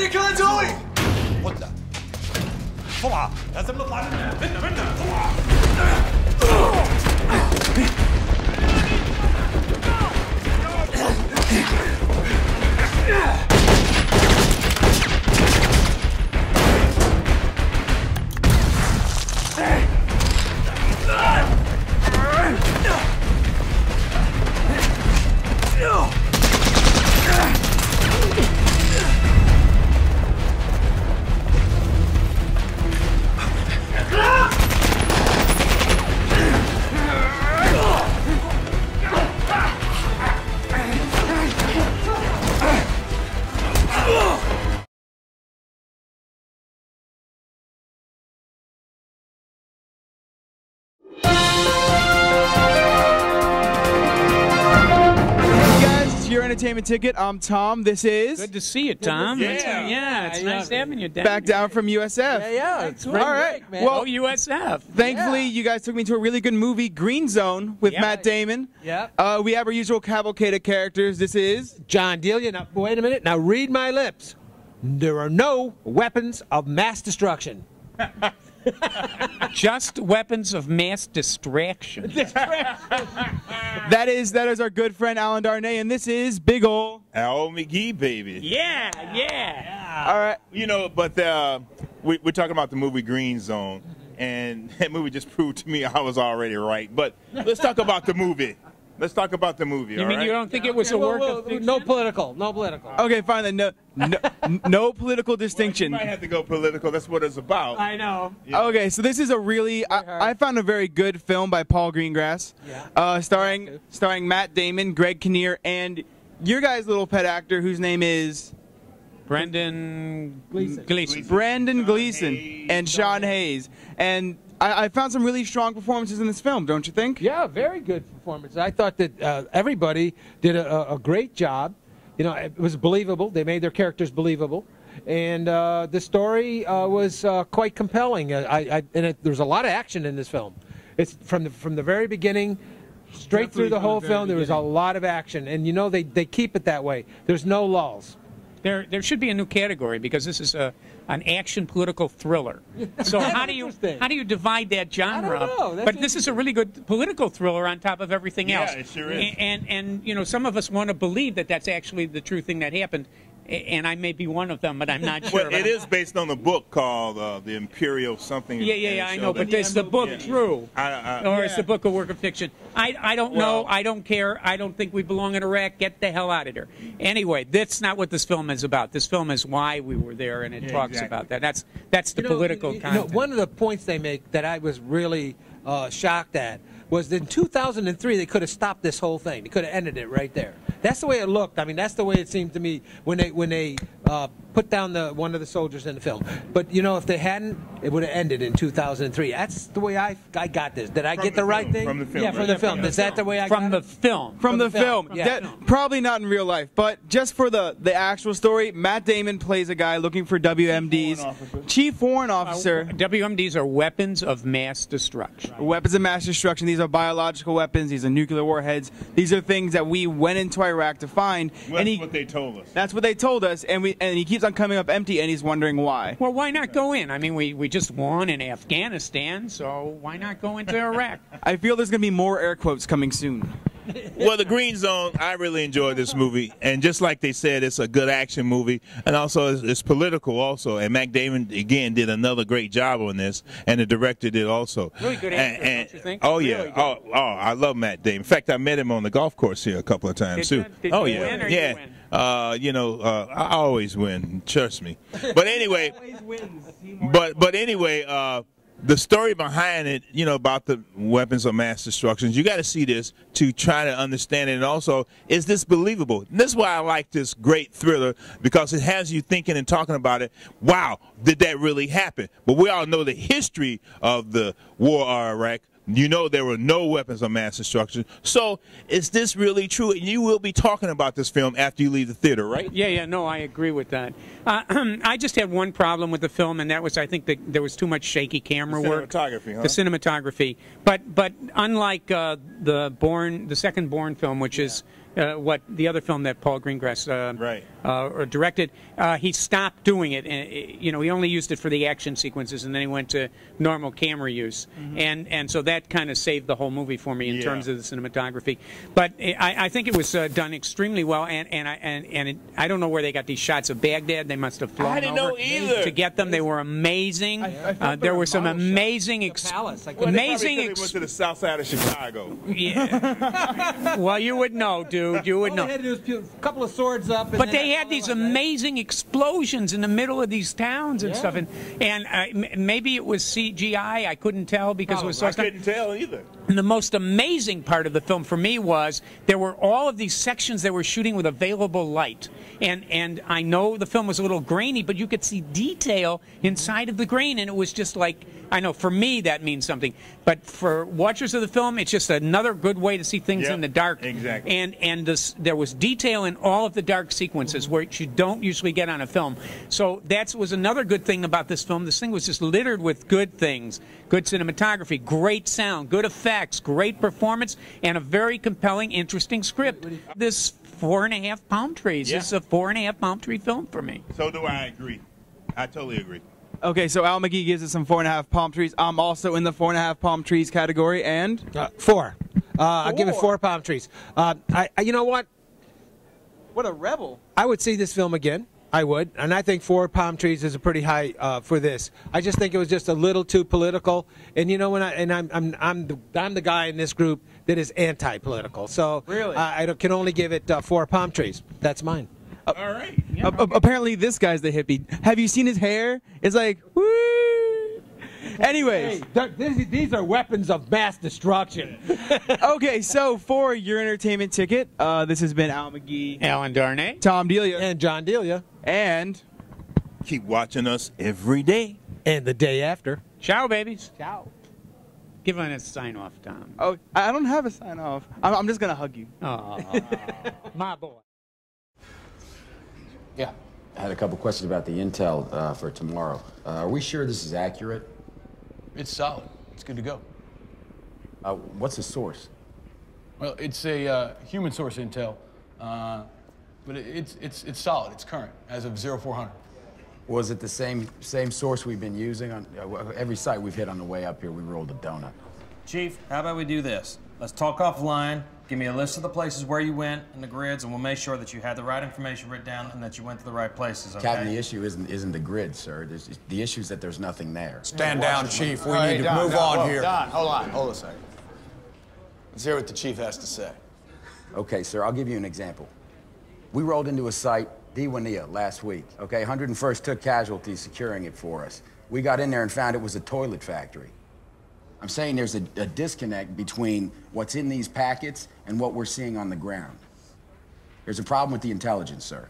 you guys doing? What the? 风啊！咱怎么办呢？别等，风啊！ Entertainment Ticket. I'm Tom. This is... Good to see you, Tom. Yeah, it's nice having you down. Back down from USF. Yeah, it's great. All right. Break, man. Well, USF. Thankfully, you guys took me to a really good movie, Green Zone, with Matt Damon. Yeah. We have our usual cavalcade of characters. This is... John Delia. Now, wait a minute. Now, read my lips. There are no weapons of mass destruction. Just weapons of mass distraction. That is our good friend Alan Darnay, and this is Big Ol' Al McGee, baby. Yeah. All right. You know, but we're talking about the movie Green Zone, and that movie just proved to me I was already right. But let's talk about the movie. Let's talk about the movie. You mean you don't think it was a work of fiction? No political. No political. Okay, fine then. No political distinction. Well, you might have to go political. That's what it's about. I know. Yeah. Okay, so this is a really I found a very good film by Paul Greengrass, starring Matt Damon, Greg Kinnear, and your guys' little pet actor whose name is Brendan Gleeson. Brandon Gleeson and Sean Hayes. And I found some really strong performances in this film, don't you think? Yeah, very good performance. I thought that everybody did a great job. You know, it was believable. They made their characters believable. And the story was quite compelling. There's a lot of action in this film. It's from the very beginning, straight through the whole film, there was a lot of action. And, you know, they keep it that way. There's no lulls. There should be a new category because this is an action political thriller. So how do you divide that genre I don't know. up? But this is a really good political thriller on top of everything else. Yeah, it sure is. And you know, some of us want to believe that that's actually the true thing that happened. And I may be one of them, but I'm not sure. Well, it is based on a book called The Imperial something. Yeah, I know. But is the book true? Or is the book a work of fiction? I don't know. I don't care. I don't think we belong in Iraq. Get the hell out of there. Anyway, that's not what this film is about. This film is why we were there, and it talks about that. That's the political content. One of the points they make that I was really shocked at was that in 2003 they could have stopped this whole thing. They could have ended it right there. That's the way it looked. I mean, that's the way it seemed to me when they put down one of the soldiers in the film. But you know, if they hadn't, it would have ended in 2003. That's the way I got this. Did I get the right thing? From the film. Yeah, from the film. Is that the way I got it? From the film. From the film. Yeah. Probably not in real life, but just for the actual story, Matt Damon plays a guy looking for WMDs. Chief Warrant Officer. WMDs are weapons of mass destruction. Weapons of mass destruction. These are biological weapons. These are nuclear warheads. These are things that we went into Iraq to find. Well, that's what they told us. That's what they told us, and he keeps on coming up empty, and he's wondering why. Well, why not go in? I mean, we just won in Afghanistan, so why not go into Iraq? I feel there's going to be more air quotes coming soon. Well, the Green Zone, I really enjoyed this movie, and just like they said, it's a good action movie, and also it's political also, and Matt Damon, again, did another great job on this, and the director did also. Really good actor, don't you think? Oh, yeah. Really I love Matt Damon. In fact, I met him on the golf course here a couple of times, too. Did you win or you win? You know, I always win, trust me. But anyway, but anyway, the story behind it, you know, about the weapons of mass destruction, you got to see this to try to understand it. And also, is this believable? And this is why I like this great thriller, because it has you thinking and talking about it. Wow, did that really happen? But we all know the history of the war of Iraq. You know there were no weapons of mass destruction. So is this really true? And you will be talking about this film after you leave the theater, right? Yeah, no, I agree with that. I just had one problem with the film, and that was I think that there was too much shaky camera work. Cinematography, huh? The cinematography. But unlike the second Bourne film, which is what the other film that Paul Greengrass or directed, he stopped doing it. And, you know, he only used it for the action sequences, and then he went to normal camera use. And so that kind of saved the whole movie for me in terms of the cinematography. But I think it was done extremely well, and I don't know where they got these shots of Baghdad. They must have flown over to get them. They were amazing. There were some amazing, amazing. They went to the south side of Chicago. Yeah. Well, you would know, dude. You would know. All they had to do was a couple of swords up. But they had these amazing explosions in the middle of these towns and stuff, and maybe it was CGI. I couldn't tell because it was so. I couldn't tell either. And the most amazing part of the film for me was there were all of these sections they were shooting with available light. And I know the film was a little grainy, but you could see detail inside of the grain, and it was just like, I know for me that means something. But for watchers of the film, it's just another good way to see things in the dark. Exactly. And there was detail in all of the dark sequences, which you don't usually get on a film. So that was another good thing about this film. This thing was just littered with good things. Good cinematography, great sound, good effects, great performance, and a very compelling, interesting script. This 4.5 palm trees. It's a 4.5 palm tree film for me. So do I agree. I totally agree. Okay, so Al McGee gives it some 4.5 palm trees. I'm also in the 4.5 palm trees category, and 4. I'll give it 4 palm trees. You know what? What a rebel! I would see this film again. I would, and I think 4 palm trees is a pretty high for this. I just think it was just a little too political, and you know, I'm the guy in this group that is anti-political. So really, I can only give it 4 palm trees. That's mine. All right. Yeah, apparently, this guy's the hippie. Have you seen his hair? It's like, woo! Anyways. Hey, these are weapons of mass destruction. Okay, so for your entertainment ticket, this has been Al McGee, Alan Darnay, Tom Delia, and John Delia. And keep watching us every day. And the day after. Ciao, babies. Ciao. Give him a sign off, Tom. Oh, I don't have a sign off. I'm just going to hug you. Oh, my boy. Yeah. I had a couple questions about the intel for tomorrow. Are we sure this is accurate? It's solid. It's good to go. What's the source? Well, it's a human source intel, but it's solid. It's current as of 0400. Was it the same source we've been using on every site we've hit on the way up here? We rolled a donut. Chief, how about we do this? Let's talk offline. Give me a list of the places where you went and the grids, and we'll make sure that you had the right information written down and that you went to the right places, okay? Captain, the issue isn't the grid, sir. The issue is that there's nothing there. Stand down, Chief. We need to move on here. Don, hold a second. Let's hear what the Chief has to say. Okay, sir, I'll give you an example. We rolled into a site, Diwania, last week, okay? 101st took casualties securing it for us. We got in there and found it was a toilet factory. I'm saying there's a disconnect between what's in these packets and what we're seeing on the ground. There's a problem with the intelligence, sir.